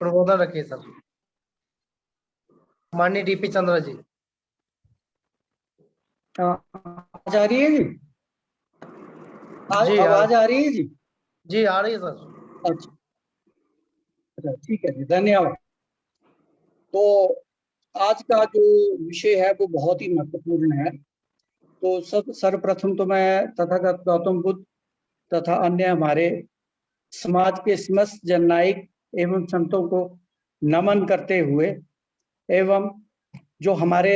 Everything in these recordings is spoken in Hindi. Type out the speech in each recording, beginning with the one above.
प्रबोधन रखिए सर। माननीय डीपी चंद्रा जी। आवाज आ रही है जी? जी आवाज आ रही है जी? जी आ रही है सर। अच्छा अच्छा, ठीक है जी, धन्यवाद। तो आज का जो विषय है वो बहुत ही महत्वपूर्ण है। तो सर्वप्रथम तो मैं तथागत गौतम बुद्ध तथा अन्य हमारे समाज के समस्त जननायक एवं संतों को नमन करते हुए एवं जो हमारे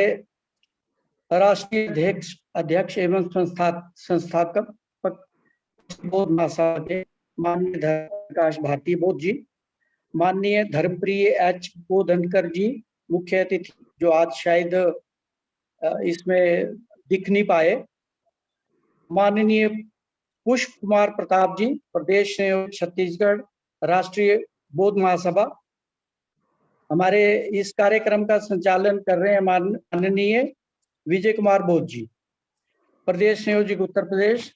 राष्ट्रीय अध्यक्ष एवं संस्थापक बौद्ध महासभा के माननीय प्रकाश भारती बौद्ध जी, माननीय धर्मप्रिय एच बोधनकर जी मुख्य अतिथि जो आज शायद इसमें दिख नहीं पाए, माननीय पुष्प कुमार प्रताप जी प्रदेश छत्तीसगढ़ राष्ट्रीय बौद्ध महासभा, हमारे इस कार्यक्रम का संचालन कर रहे हैं माननीय विजय कुमार बौद्ध जी प्रदेश संयोजक उत्तर प्रदेश,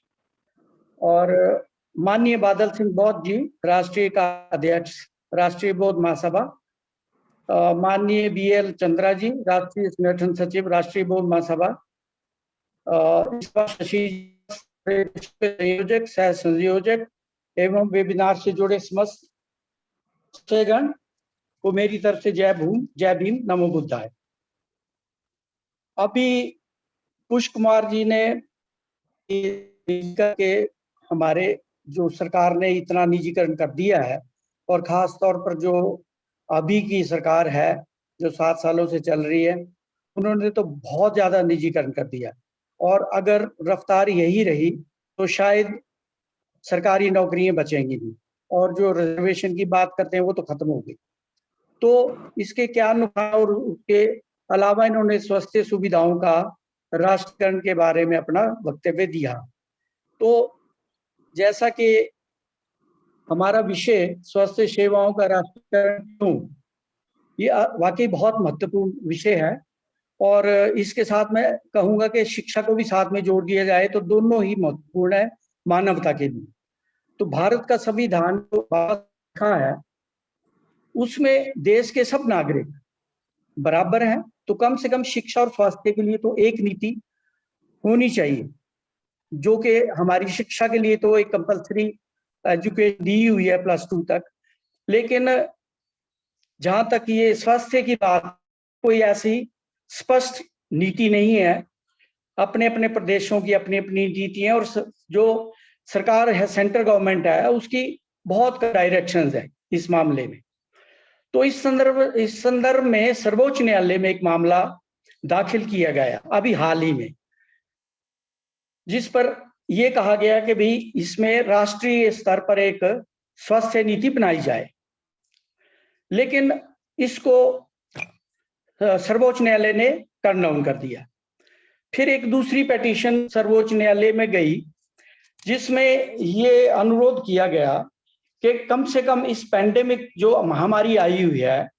और माननीय बादल सिंह बौद्ध जी राष्ट्रीय अध्यक्ष राष्ट्रीय बौद्ध महासभा, माननीय BL चंद्रा जी राष्ट्रीय संगठन सचिव राष्ट्रीय बौद्ध महासभा, शशि संयोजक सह संयोजक एवं वेबिनार से जुड़े समस्त गण को मेरी तरफ से जय भीम नमो बुद्धाय। अभी पुष्प कुमार जी ने के हमारे जो सरकार ने इतना निजीकरण कर दिया है, और खास तौर पर जो अभी की सरकार है जो 7 सालों से चल रही है, उन्होंने तो बहुत ज्यादा निजीकरण कर दिया, और अगर रफ्तार यही रही तो शायद सरकारी नौकरियां बचेंगी नहीं, और जो रिजर्वेशन की बात करते हैं वो तो खत्म हो गई। तो इसके क्या नुकसान, और उसके अलावा इन्होंने स्वास्थ्य सुविधाओं का राष्ट्रीयकरण के बारे में अपना वक्तव्य दिया। तो जैसा कि हमारा विषय स्वास्थ्य सेवाओं का राष्ट्रीयकरण क्यों, ये वाकई बहुत महत्वपूर्ण विषय है, और इसके साथ मैं कहूंगा कि शिक्षा को भी साथ में जोड़ दिया जाए तो दोनों ही महत्वपूर्ण है मानवता के लिए। तो भारत का संविधान जो लिखा है उसमें देश के सब नागरिक बराबर हैं, तो कम से कम शिक्षा और स्वास्थ्य के लिए तो एक नीति होनी चाहिए, जो कि हमारी शिक्षा के लिए तो एक कंपलसरी एजुकेशन दी हुई है +2 तक, लेकिन जहां तक ये स्वास्थ्य की बात, कोई ऐसी स्पष्ट नीति नहीं है। अपने अपने प्रदेशों की अपनी अपनी नीतियां, और जो सरकार है सेंट्रल गवर्नमेंट है उसकी बहुत डायरेक्शंस है इस मामले में। तो इस संदर्भ में सर्वोच्च न्यायालय में एक मामला दाखिल किया गया अभी हाल ही में, जिस पर यह कहा गया कि भाई इसमें राष्ट्रीय स्तर पर एक स्वास्थ्य नीति बनाई जाए, लेकिन इसको सर्वोच्च न्यायालय ने टर्न डाउन कर दिया। फिर एक दूसरी पिटीशन सर्वोच्च न्यायालय में गई जिसमें ये अनुरोध किया गया कि कम से कम इस पैंडेमिक जो महामारी आई हुई है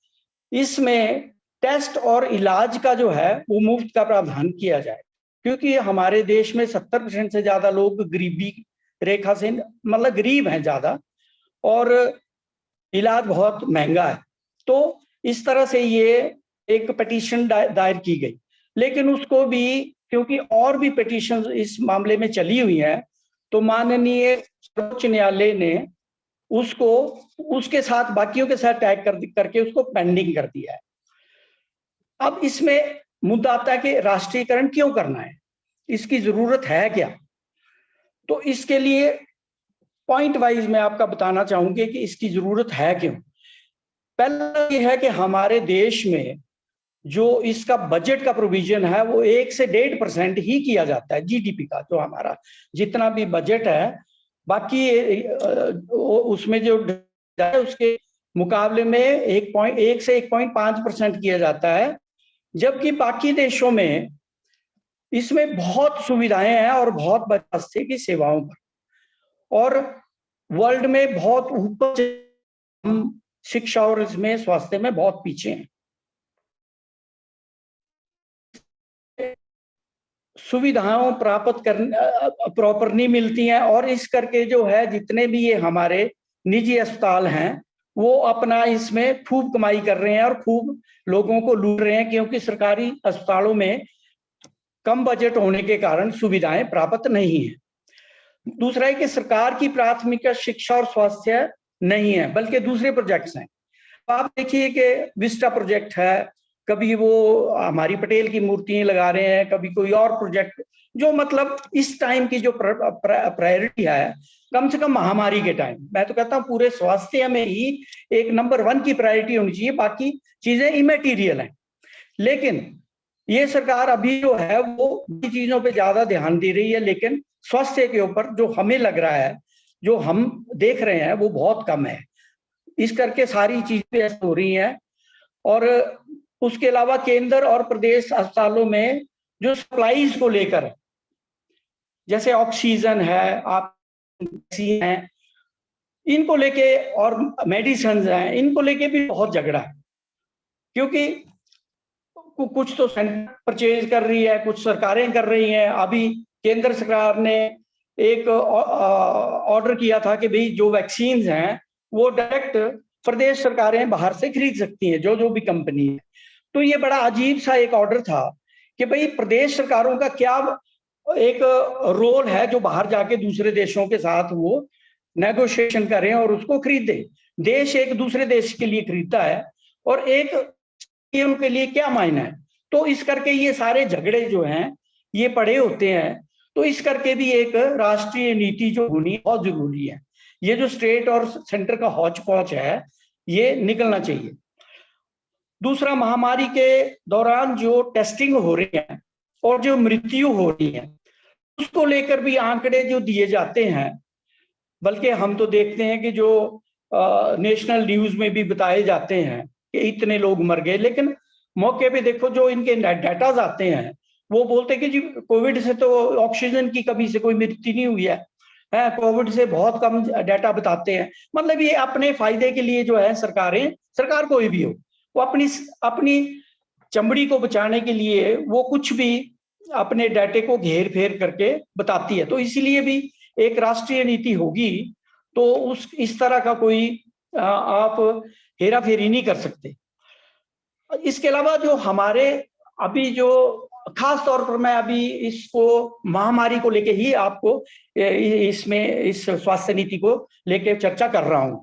इसमें टेस्ट और इलाज का जो है वो मुफ्त का प्रावधान किया जाए, क्योंकि हमारे देश में 70% से ज्यादा लोग गरीबी रेखा से मतलब गरीब हैं ज्यादा, और इलाज बहुत महंगा है। तो इस तरह से ये एक पिटीशन दायर की गई, लेकिन उसको भी क्योंकि और भी पिटीशन इस मामले में चली हुई हैं, तो माननीय सर्वोच्च न्यायालय ने उसको उसके साथ बाकियों के साथ टैग करके उसको पेंडिंग कर दिया है। अब इसमें मुद्दा आता है कि राष्ट्रीयकरण क्यों करना है, इसकी जरूरत है क्या? तो इसके लिए पॉइंट वाइज मैं आपका बताना चाहूंगी कि इसकी जरूरत है क्यों। पहला ये है कि हमारे देश में जो इसका बजट का प्रोविजन है वो 1 से 1.5% ही किया जाता है GDP का, जो हमारा जितना भी बजट है, बाकी उसमें जो उसके मुकाबले में 1 से 1.5% किया जाता है, जबकि बाकी देशों में इसमें बहुत सुविधाएं हैं और बहुत स्वास्थ्य की सेवाओं पर, और वर्ल्ड में बहुत ऊपर हम शिक्षा और इसमें स्वास्थ्य में बहुत पीछे हैं। सुविधाओं प्राप्त करने प्रॉपर नहीं मिलती हैं, और इस करके जो है जितने भी ये हमारे निजी अस्पताल हैं वो अपना इसमें खूब कमाई कर रहे हैं और खूब लोगों को लूट रहे हैं, क्योंकि सरकारी अस्पतालों में कम बजट होने के कारण सुविधाएं प्राप्त नहीं है। दूसरा है कि सरकार की प्राथमिकता शिक्षा और स्वास्थ्य नहीं है, बल्कि दूसरे प्रोजेक्ट्स हैं। आप देखिए कि विस्टा प्रोजेक्ट है, कभी वो हमारी पटेल की मूर्तियां लगा रहे हैं, कभी कोई और प्रोजेक्ट, जो मतलब इस टाइम की जो प्रायोरिटी है, कम से कम महामारी के टाइम, मैं तो कहता हूँ पूरे स्वास्थ्य में ही एक नंबर 1 की प्रायोरिटी होनी चाहिए, बाकी चीजें इमेटीरियल हैं। लेकिन ये सरकार अभी जो है वो चीजों पे ज्यादा ध्यान दे रही है, लेकिन स्वास्थ्य के ऊपर जो हमें लग रहा है, जो हम देख रहे हैं, वो बहुत कम है। इस करके सारी चीजें ऐसी हो रही हैं। और उसके अलावा केंद्र और प्रदेश अस्पतालों में जो सप्लाईज को लेकर, जैसे ऑक्सीजन है, आप हैं, इनको लेके, और मेडिसिन हैं, इनको लेके भी बहुत झगड़ा है, क्योंकि कुछ तो सेंटर परचेज कर रही है, कुछ सरकारें कर रही हैं। अभी केंद्र सरकार ने एक ऑर्डर किया था कि भाई जो वैक्सीन हैं वो डायरेक्ट प्रदेश सरकारें बाहर से खरीद सकती हैं, जो भी कंपनी है। तो ये बड़ा अजीब सा एक ऑर्डर था कि भाई प्रदेश सरकारों का क्या एक रोल है जो बाहर जाके दूसरे देशों के साथ वो नेगोशिएशन करें और उसको खरीदें। देश एक दूसरे देश के लिए खरीदता है और एक उनके लिए क्या मायना है। तो इस करके ये सारे झगड़े जो हैं ये पड़े होते हैं। तो इस करके भी एक राष्ट्रीय नीति जो होनी बहुत जरूरी है। ये जो स्टेट और सेंटर का हौच पौच है ये निकलना चाहिए। दूसरा, महामारी के दौरान जो टेस्टिंग हो रही है और जो मृत्यु हो रही है उसको लेकर भी आंकड़े जो दिए जाते हैं, बल्कि हम तो देखते हैं कि जो नेशनल न्यूज में भी बताए जाते हैं कि इतने लोग मर गए, लेकिन मौके पे देखो जो इनके डाटाज आते हैं वो बोलते हैं कि जी कोविड से तो ऑक्सीजन की कमी से कोई मृत्यु नहीं हुई है, कोविड से बहुत कम डाटा बताते हैं। मतलब ये अपने फायदे के लिए जो है सरकार कोई भी हो, वो अपनी चमड़ी को बचाने के लिए वो कुछ भी अपने डाटे को घेर फेर करके बताती है। तो इसीलिए भी एक राष्ट्रीय नीति होगी तो इस तरह का कोई आप हेरा फेरी नहीं कर सकते। इसके अलावा जो हमारे अभी जो खास तौर पर मैं अभी इसको महामारी को लेके ही आपको इसमें इस स्वास्थ्य नीति को लेके चर्चा कर रहा हूं,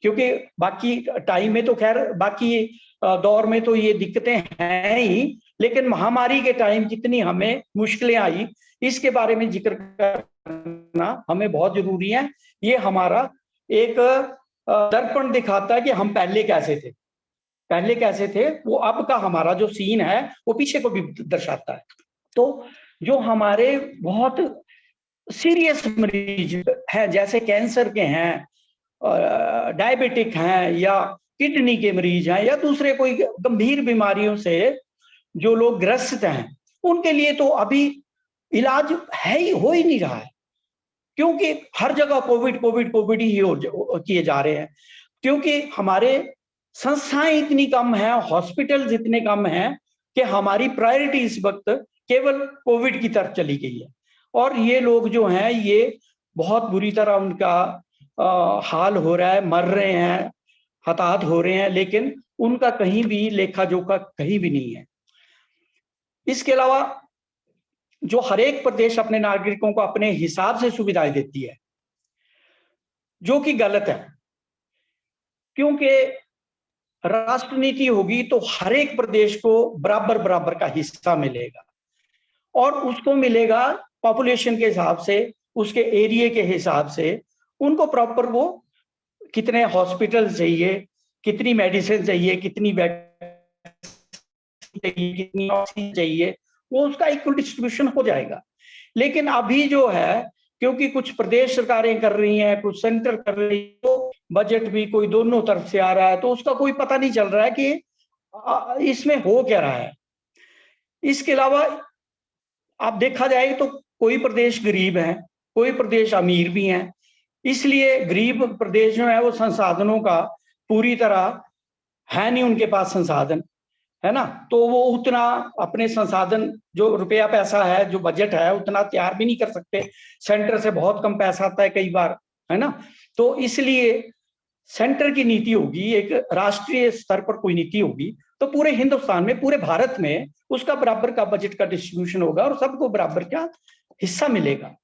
क्योंकि बाकी टाइम में तो खैर बाकी दौर में तो ये दिक्कतें हैं ही, लेकिन महामारी के टाइम जितनी हमें मुश्किलें आई इसके बारे में जिक्र करना हमें बहुत जरूरी है। ये हमारा एक दर्पण दिखाता है कि हम पहले कैसे थे, वो अब का हमारा जो सीन है वो पीछे को भी दर्शाता है। तो जो हमारे बहुत सीरियस मरीज हैं, जैसे कैंसर के हैं, डायबिटिक हैं, या किडनी के मरीज हैं, या दूसरे कोई गंभीर बीमारियों से जो लोग ग्रसित हैं, उनके लिए तो अभी इलाज हो ही नहीं रहा है, क्योंकि हर जगह कोविड ही किए जा रहे हैं, क्योंकि हमारे संस्थाएं इतनी कम हैं, हॉस्पिटल्स इतने कम हैं कि हमारी प्रायोरिटी इस वक्त केवल कोविड की तरफ चली गई है। और ये लोग जो हैं ये बहुत बुरी तरह उनका हाल हो रहा है, मर रहे हैं, हताहत हो रहे हैं, लेकिन उनका कहीं भी लेखा जोखा कहीं भी नहीं है। इसके अलावा जो हर एक प्रदेश अपने नागरिकों को अपने हिसाब से सुविधाएं देती है, जो कि गलत है, क्योंकि राष्ट्र नीति होगी तो हर एक प्रदेश को बराबर का हिस्सा मिलेगा, और उसको मिलेगा पॉपुलेशन के हिसाब से, उसके एरिया के हिसाब से। उनको प्रॉपर वो कितने हॉस्पिटल चाहिए, कितनी मेडिसिन चाहिए, कितनी चाहिए, कितनी ऑक्सीजन चाहिए, वो उसका इक्वल डिस्ट्रीब्यूशन हो जाएगा। लेकिन अभी जो है, क्योंकि कुछ प्रदेश सरकारें कर रही हैं, कुछ सेंटर कर रही है, तो बजट भी कोई दोनों तरफ से आ रहा है, तो उसका कोई पता नहीं चल रहा है कि इसमें हो क्या रहा है। इसके अलावा आप देखा जाए तो कोई प्रदेश गरीब है, कोई प्रदेश अमीर भी है, इसलिए गरीब प्रदेश जो है वो संसाधनों का पूरी तरह है नहीं उनके पास संसाधन, है ना, तो वो उतना अपने संसाधन, जो रुपया पैसा है, जो बजट है, उतना तैयार भी नहीं कर सकते। सेंटर से बहुत कम पैसा आता है कई बार, है ना। तो इसलिए सेंटर की नीति होगी, एक राष्ट्रीय स्तर पर कोई नीति होगी, तो पूरे हिंदुस्तान में, पूरे भारत में उसका बराबर का बजट का डिस्ट्रीब्यूशन होगा और सबको बराबर का हिस्सा मिलेगा।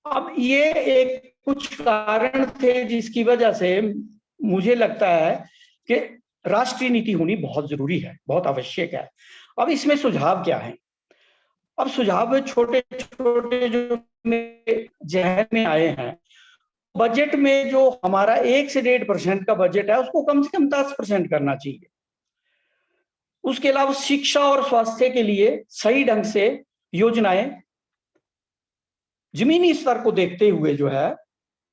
अब ये एक कुछ कारण थे जिसकी वजह से मुझे लगता है कि राष्ट्रीय नीति होनी बहुत जरूरी है, बहुत आवश्यक है। अब इसमें सुझाव क्या है? अब सुझाव छोटे छोटे जो जहन में आए हैं, बजट में जो हमारा 1 से 1.5% का बजट है उसको कम से कम 10% करना चाहिए। उसके अलावा शिक्षा और स्वास्थ्य के लिए सही ढंग से योजनाएं जमीनी स्तर को देखते हुए जो है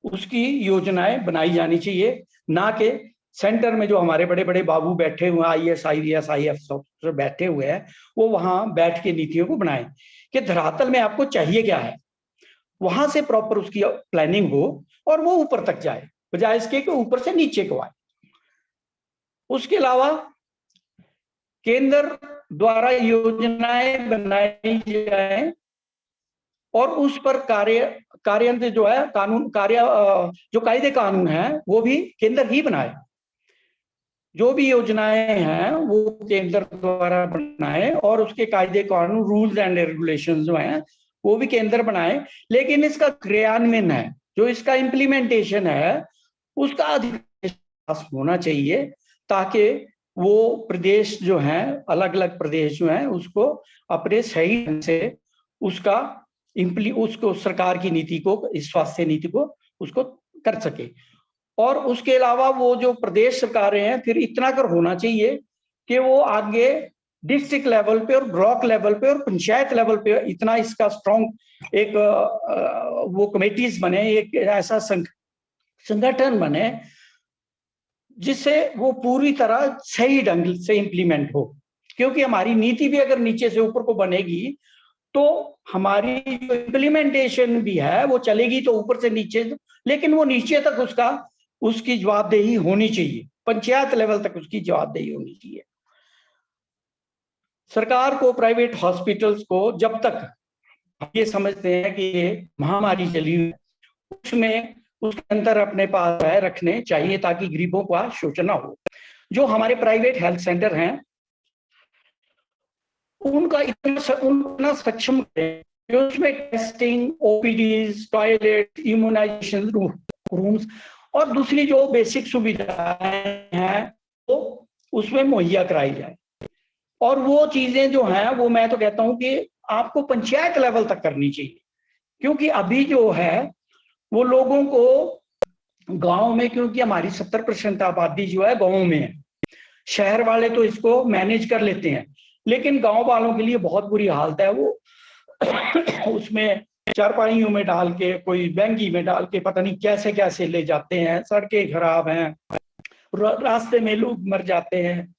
उसकी योजनाएं बनाई जानी चाहिए, ना कि सेंटर में जो हमारे बड़े बड़े बाबू बैठे हुए हैं, IAS, IPS, IAF ऑफिसर बैठे हुए हैं, वो वहां बैठ के नीतियों को बनाएं कि धरातल में आपको चाहिए क्या है, वहां से प्रॉपर उसकी प्लानिंग हो और वो ऊपर तक जाए, बजाय इसके कि ऊपर से नीचे को आए। उसके अलावा केंद्र द्वारा योजनाएं बनाई जाए और उस पर कार्यान्वयन जो है जो कायदे कानून है वो भी केंद्र ही बनाए। जो भी योजनाएं हैं वो केंद्र द्वारा बनाए और उसके कायदे कानून, रूल्स एंड रेगुलेशंस जो हैं वो भी केंद्र बनाए, लेकिन इसका क्रियान्वयन है, जो इसका इम्प्लीमेंटेशन है, उसका अधिकार होना चाहिए, ताकि वो प्रदेश जो हैं, अलग अलग प्रदेश जो हैं, उसको अपने सही ढंग से उसको सरकार की नीति को, इस स्वास्थ्य नीति को उसको कर सके। और उसके अलावा वो जो प्रदेश सरकारें हैं, फिर इतना कर होना चाहिए कि वो आगे डिस्ट्रिक्ट लेवल पे और ब्लॉक लेवल पे और पंचायत लेवल पे इतना इसका स्ट्रॉन्ग एक वो कमेटीज बने, एक ऐसा संगठन बने जिससे वो पूरी तरह सही ढंग से इंप्लीमेंट हो। क्योंकि हमारी नीति भी अगर नीचे से ऊपर को बनेगी तो हमारी जो इम्प्लीमेंटेशन भी है वो चलेगी तो ऊपर से नीचे, लेकिन वो नीचे तक उसकी जवाबदेही होनी चाहिए, पंचायत लेवल तक उसकी जवाबदेही होनी चाहिए। सरकार को प्राइवेट हॉस्पिटल्स को, जब तक ये समझते हैं कि ये महामारी चली हुई है, उसमें उसके अंदर अपने पास रखने चाहिए ताकि गरीबों का शोषण ना हो। जो हमारे प्राइवेट हेल्थ सेंटर हैं उनका इतना सक्षम करें कि उसमें testing, OPDs, toilet, immunisation rooms और दूसरी जो बेसिक सुविधाएं हैं वो उसमें मुहैया कराई जाए। और वो चीजें जो हैं वो मैं तो कहता हूं कि आपको पंचायत लेवल तक करनी चाहिए, क्योंकि अभी जो है वो लोगों को गांव में, क्योंकि हमारी 70% आबादी जो है गांव में है, शहर वाले तो इसको मैनेज कर लेते हैं, लेकिन गांव वालों के लिए बहुत बुरी हालत है। वो उसमें चारपाइयों में डाल के, कोई बैंगी में डाल के, पता नहीं कैसे कैसे ले जाते हैं, सड़कें खराब हैं, रास्ते में लोग मर जाते हैं।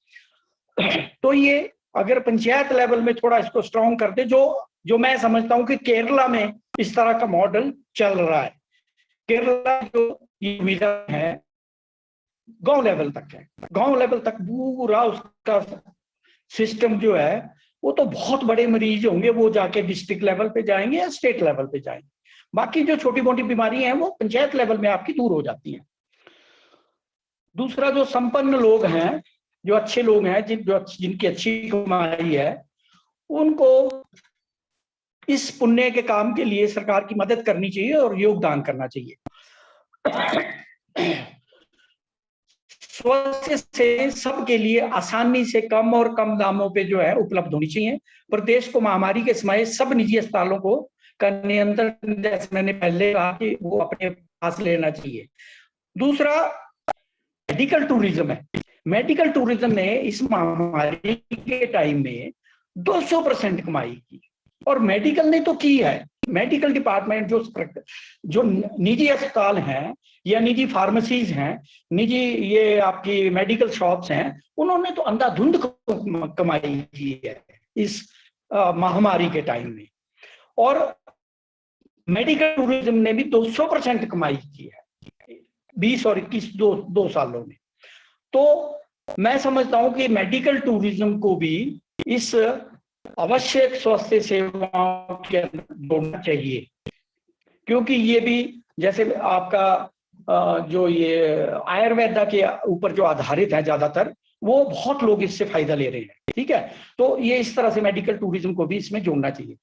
तो ये अगर पंचायत लेवल में थोड़ा इसको स्ट्रॉन्ग कर दे, जो मैं समझता हूं कि केरला में इस तरह का मॉडल चल रहा है। केरला जो ये सुविधा है गांव लेवल तक है, गांव लेवल तक पूरा उसका सिस्टम जो है वो तो बहुत बड़े मरीज होंगे वो जाके डिस्ट्रिक्ट लेवल पे जाएंगे या स्टेट लेवल पे जाएंगे, बाकी जो छोटी मोटी बीमारी हैं वो पंचायत लेवल में आपकी दूर हो जाती हैं। दूसरा, जो संपन्न लोग हैं, जो अच्छे लोग हैं, जिनकी अच्छी कमाई है, उनको इस पुण्य के काम के लिए सरकार की मदद करनी चाहिए और योगदान करना चाहिए। स्वास्थ्य से सबके लिए आसानी से कम और कम दामों पे जो है उपलब्ध होनी चाहिए। प्रदेश को महामारी के समय सब निजी अस्पतालों को का नियंत्रण, जैसे मैंने पहले कहा, कि वो अपने पास लेना चाहिए। दूसरा, मेडिकल टूरिज्म है। मेडिकल टूरिज्म ने इस महामारी के टाइम में 200% कमाई की, और मेडिकल ने तो की है। मेडिकल डिपार्टमेंट जो निजी अस्पताल हैं या निजी फार्मेसीज हैं, निजी ये आपकी मेडिकल शॉप्स हैं, उन्होंने तो अंधाधुंध कमाई की है इस महामारी के टाइम में। और मेडिकल टूरिज्म ने भी 200% कमाई की है 20 और 21 दो सालों में। तो मैं समझता हूं कि मेडिकल टूरिज्म को भी इस आवश्यक स्वास्थ्य सेवाओं के अंदर जोड़ना चाहिए, क्योंकि ये भी, जैसे आपका जो ये आयुर्वेदा के ऊपर जो आधारित है ज्यादातर, वो बहुत लोग इससे फायदा ले रहे हैं। ठीक है, तो ये इस तरह से मेडिकल टूरिज्म को भी इसमें जोड़ना चाहिए।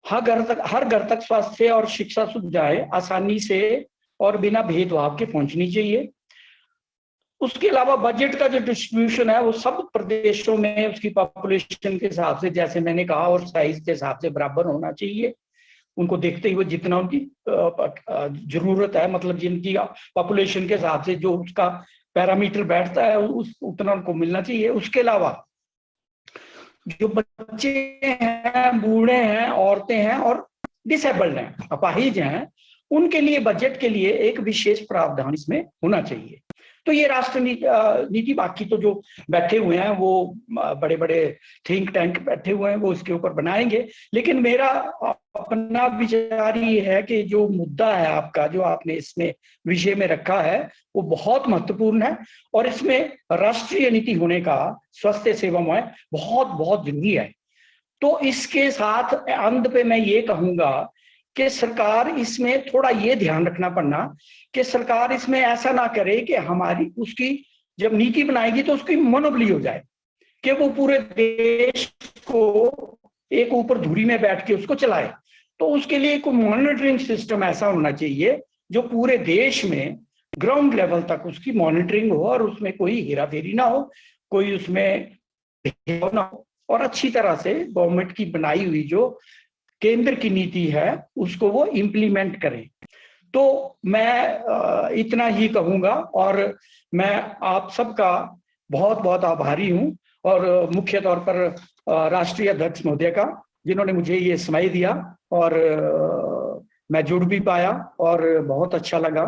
हर घर तक स्वास्थ्य और शिक्षा सुविधाएं आसानी से और बिना भेदभाव के पहुंचनी चाहिए। उसके अलावा बजट का जो डिस्ट्रीब्यूशन है वो सब प्रदेशों में उसकी पॉपुलेशन के हिसाब से, जैसे मैंने कहा, और साइज के हिसाब से बराबर होना चाहिए। उनको देखते हुए जितना उनकी जरूरत है, मतलब जिनकी पॉपुलेशन के हिसाब से जो उसका पैरामीटर बैठता है उतना उनको मिलना चाहिए। उसके अलावा जो बच्चे हैं, बूढ़े हैं, औरतें हैं और डिसेबल्ड हैं, अपाहिज हैं, उनके लिए बजट के लिए एक विशेष प्रावधान इसमें होना चाहिए। तो ये राष्ट्र नीति, बाकी तो जो बैठे हुए हैं वो बड़े बड़े थिंक टैंक बैठे हुए हैं, वो इसके ऊपर बनाएंगे। लेकिन मेरा अपना विचार ये है कि जो मुद्दा है आपका, जो आपने इसमें विषय में रखा है, वो बहुत महत्वपूर्ण है और इसमें राष्ट्रीय नीति होने का स्वास्थ्य सेवा में बहुत बहुत जरूरी है। तो इसके साथ अंत पे मैं ये कहूंगा कि सरकार इसमें थोड़ा ये ध्यान रखना पड़ना कि सरकार इसमें ऐसा ना करे कि हमारी उसकी जब नीति बनाएगी तो उसकी मोनोपोली हो जाए कि वो पूरे देश को एक ऊपर धुरी में बैठ के उसको चलाए। तो उसके लिए कोई मॉनिटरिंग सिस्टम ऐसा होना चाहिए जो पूरे देश में ग्राउंड लेवल तक उसकी मॉनिटरिंग हो और उसमें कोई हेराफेरी ना हो, कोई उसमें भेदभाव ना हो, और अच्छी तरह से गवर्नमेंट की बनाई हुई जो केंद्र की नीति है उसको वो इम्प्लीमेंट करें। तो मैं इतना ही कहूंगा और मैं आप सबका बहुत बहुत आभारी हूं, और मुख्य तौर पर राष्ट्रीय अध्यक्ष महोदय का, जिन्होंने मुझे ये समय दिया और मैं जुड़ भी पाया और बहुत अच्छा लगा।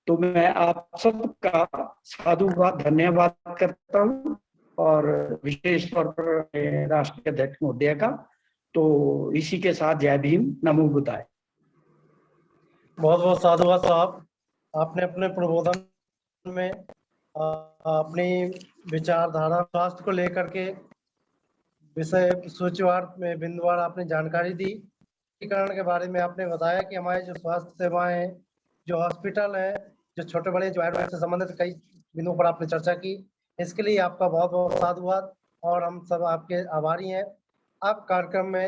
तो मैं आप सबका साधुवाद धन्यवाद करता हूं और विशेष तौर पर राष्ट्रीय अध्यक्ष महोदय का। तो इसी के साथ जय भीम, नमो बुद्धाय। बहुत बहुत साधुवाद साहब, आपने अपने प्रबोधन में अपनी विचारधारा स्वास्थ्य को लेकर के विषय सूचीवार में बिंदुवार आपने जानकारी दी। टीकाकरण के बारे में आपने बताया कि हमारे जो स्वास्थ्य सेवाएं, जो हॉस्पिटल है, जो छोटे बड़े जो आयुर्वेद से संबंधित कई बिंदुओं पर आपने चर्चा की, इसके लिए आपका बहुत बहुत साधुवाद और हम सब आपके आभारी हैं। आप कार्यक्रम में